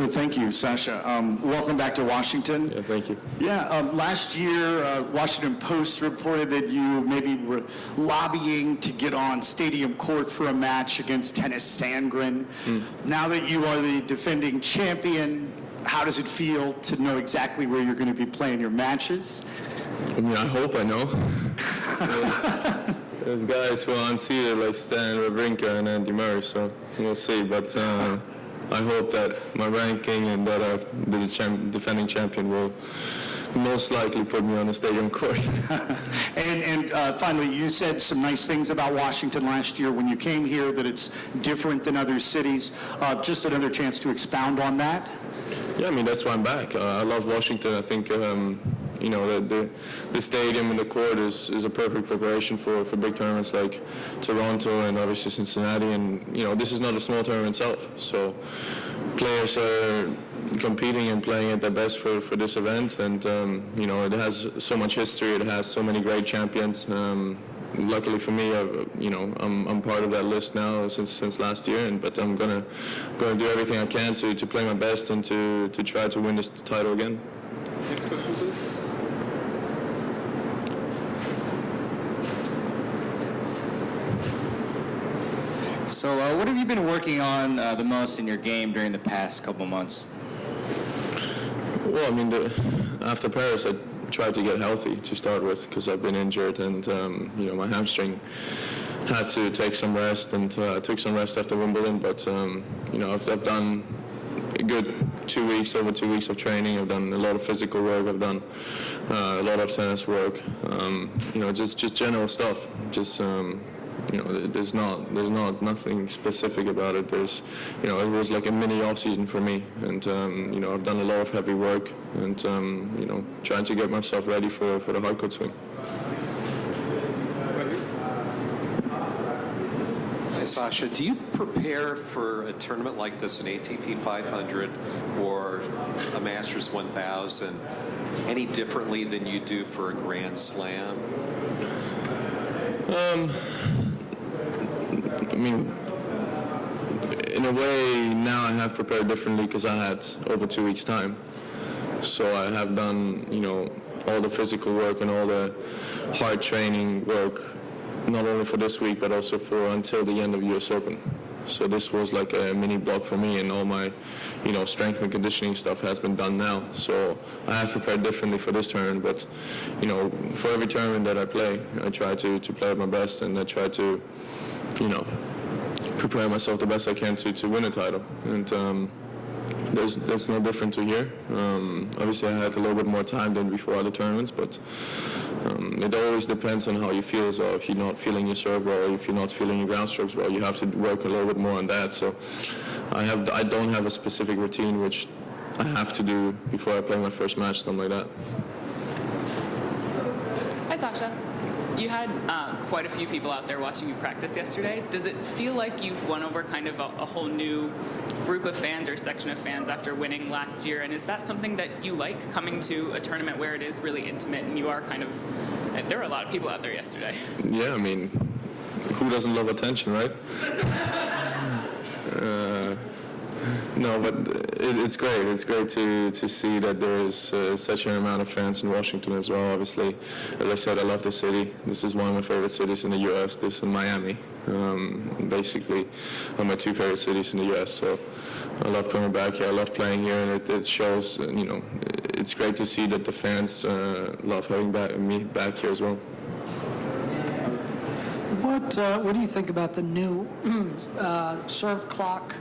Thank you, Sasha. Welcome back to Washington. Yeah, thank you. Yeah, last year, Washington Post reported that you maybe were lobbying to get on stadium court for a match against Tennis Sandgren. Now that you are the defending champion, how does it feel to know exactly where you're going to be playing your matches? I mean, I hope I know. There's guys who are unseated like Stan Wawrinka and Andy Murray, so we'll see. But I hope that my ranking and that the defending champion will most likely put me on the stadium court. And finally, you said some nice things about Washington last year when you came here, that it's different than other cities. Just another chance to expound on that. Yeah, I mean, that's why I'm back. I love Washington. I think you know, the stadium and the court is a perfect preparation for big tournaments like Toronto and obviously Cincinnati. And, you know, this is not a small tournament itself. So players are competing and playing at their best for this event. And, you know, it has so much history. It has so many great champions. Luckily for me, you know, I'm part of that list now since last year. But I'm gonna do everything I can to play my best and to try to win this title again. Next question, please. So what have you been working on the most in your game during the past couple months? Well, I mean, after Paris, I tried to get healthy to start with because I've been injured and, you know, my hamstring had to take some rest, and I took some rest after Wimbledon. But, you know, I've done a good over 2 weeks of training. I've done a lot of physical work. I've done a lot of tennis work. You know, just general stuff. Just you know, there's not nothing specific about it. There's, you know, it was like a mini off season for me, and you know, I've done a lot of heavy work, and you know, trying to get myself ready for the hardcourt swing. Hi, Sasha. Do you prepare for a tournament like this, an ATP 500 or a Masters 1000, any differently than you do for a Grand Slam? I mean, in a way, now I have prepared differently because I had over 2 weeks' time. So I have done, you know, all the physical work and all the hard training work, not only for this week, but also for until the end of US Open. So this was like a mini block for me, and all my, you know, strength and conditioning stuff has been done now. So I have prepared differently for this tournament, but, you know, for every tournament that I play, I try to play at my best, and I try to, you know, prepare myself the best I can to win a title. And that's no different to here. Obviously, I had a little bit more time than before other tournaments, but it always depends on how you feel. So if you're not feeling your serve well, if you're not feeling your ground strokes well, you have to work a little bit more on that. So I don't have a specific routine which I have to do before I play my first match, something like that. Hi, Sasha. You had quite a few people out there watching you practice yesterday. Does it feel like you've won over kind of a whole new group of fans or section of fans after winning last year? And is that something that you like, coming to a tournament where it is really intimate and you are kind of, there were a lot of people out there yesterday. Yeah, I mean, who doesn't love attention, right? No, but it's great. It's great to see that there is such an amount of fans in Washington as well. Obviously, as I said, I love the city. This is one of my favorite cities in the U.S. This and Miami. Basically, are my two favorite cities in the U.S. So I love coming back here. I love playing here, and it shows. You know, it's great to see that the fans love having me back here as well. What do you think about the new serve clock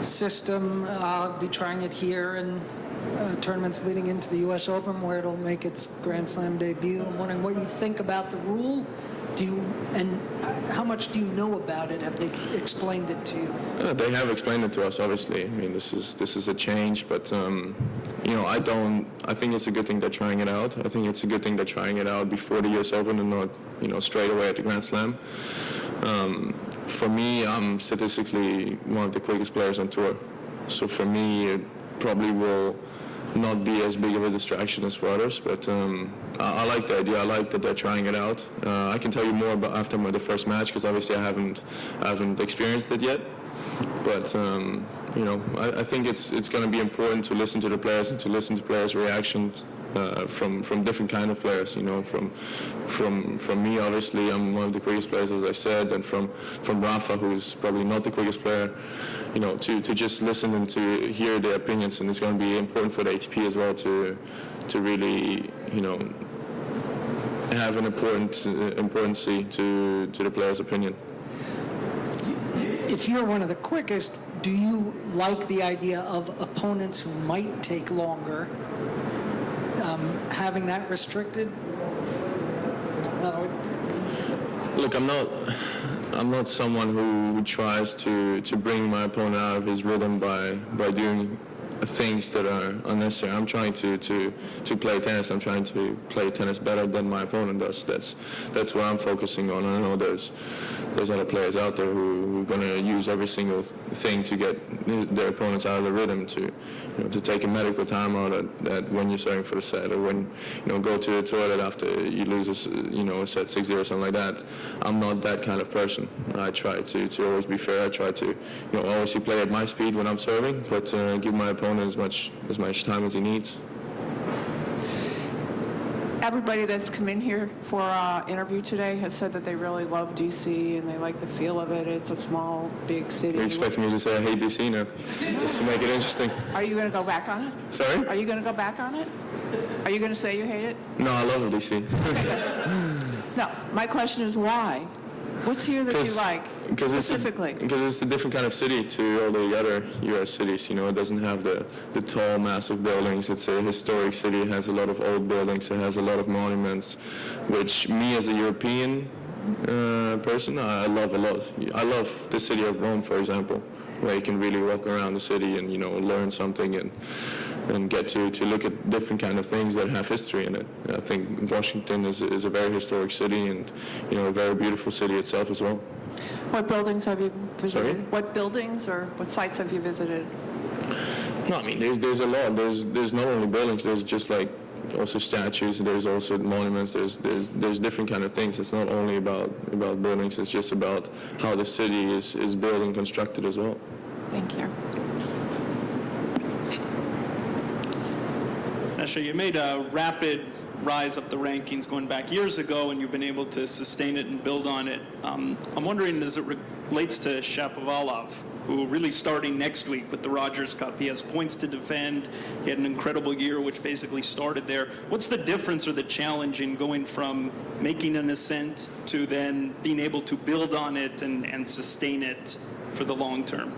system? I'll be trying it here in tournaments leading into the U.S. Open, where it'll make its Grand Slam debut. I'm wondering what you think about the rule. And how much do you know about it? Have they explained it to you? They have explained it to us, obviously. I mean, this is a change, but you know, I think it's a good thing they're trying it out. I think it's a good thing they're trying it out before the U.S. Open and not, you know, straight away at the Grand Slam. For me, I'm statistically one of the quickest players on tour. So for me, it probably will not be as big of a distraction as for others. But I like the idea. I like that they're trying it out. I can tell you more about after the first match, because obviously I haven't experienced it yet. But I think it's going to be important to listen to the players and to listen to players' reactions from different kind of players. From me, obviously, I'm one of the quickest players, as I said, and from Rafa, who's probably not the quickest player. To just listen and to hear their opinions, and it's going to be important for the ATP as well to really have an importancy to the player's opinion. If you're one of the quickest, do you like the idea of opponents who might take longer, having that restricted? Look, I'm not someone who tries to bring my opponent out of his rhythm by doing things that are unnecessary. I'm trying to play tennis. I'm trying to play tennis better than my opponent does. That's what I'm focusing on. I know there's other players out there who are going to use every single thing to get their opponents out of the rhythm, to take a medical timeout at when you're serving for the set, or when go to the toilet after you lose a set 6-0 or something like that. I'm not that kind of person. I try to always be fair. I try to obviously play at my speed when I'm serving, but give my opponent as much time as he needs. Everybody that's come in here for our interview today has said that they really love DC and they like the feel of it. It's a small, big city. You're expecting me to say I hate DC now, just to make it interesting. Are you going to go back on it? Sorry? Are you going to go back on it? Are you going to say you hate it? No, I love DC. No, my question is why? What's here that you like specifically? Because it's a different kind of city to all the other U.S. cities. It doesn't have the tall, massive buildings. It's a historic city. It has a lot of old buildings. It has a lot of monuments, which me as a European person, I love a lot. I love the city of Rome, for example, where you can really walk around the city and learn something and get to look at different kind of things that have history in it. I think Washington is a very historic city, and a very beautiful city itself as well. What buildings have you visited? Sorry? What buildings or what sites have you visited? No, I mean there's a lot. There's not only buildings. There's just like also statues. There's also monuments. There's different kind of things. It's not only about buildings. It's just about how the city is built and constructed as well. Thank you. Sasha, you made a rapid rise up the rankings going back years ago, and you've been able to sustain it and build on it. I'm wondering, as it relates to Shapovalov, who really starting next week with the Rogers Cup. He has points to defend. He had an incredible year, which basically started there. What's the difference or the challenge in going from making an ascent to then being able to build on it and sustain it for the long term?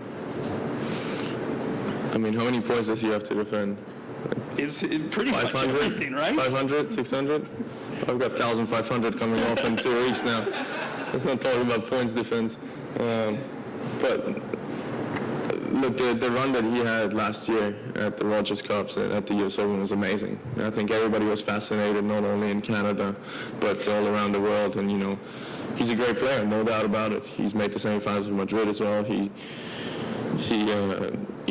I mean, how many points does he have to defend? Is pretty much everything, right? 500, 600? I've got 1,500 coming off in 2 weeks now. Let's not talk about points defense. But look, the run that he had last year at the Rogers Cups and at the US Open was amazing. And I think everybody was fascinated, not only in Canada, but all around the world. And, he's a great player, no doubt about it. He's made the semifinals with Madrid as well. He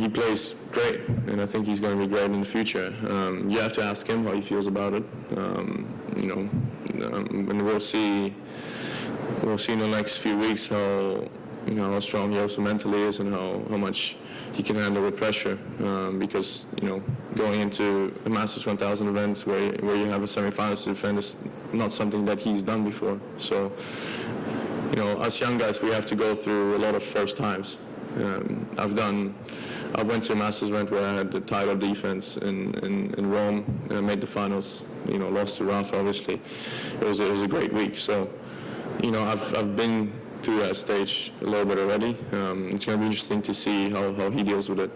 plays great, and I think he's going to be great in the future. You have to ask him how he feels about it. And we'll see in the next few weeks how strong he also mentally is and how much he can handle with pressure. Because going into a Masters 1000 events where you have a semifinals to defend is not something that he's done before. So us young guys, we have to go through a lot of first times. I went to a Masters event where I had the title defense in Rome, and I made the finals. Lost to Rafa, obviously. It was a great week. So, I've been through that stage a little bit already. It's going to be interesting to see how he deals with it.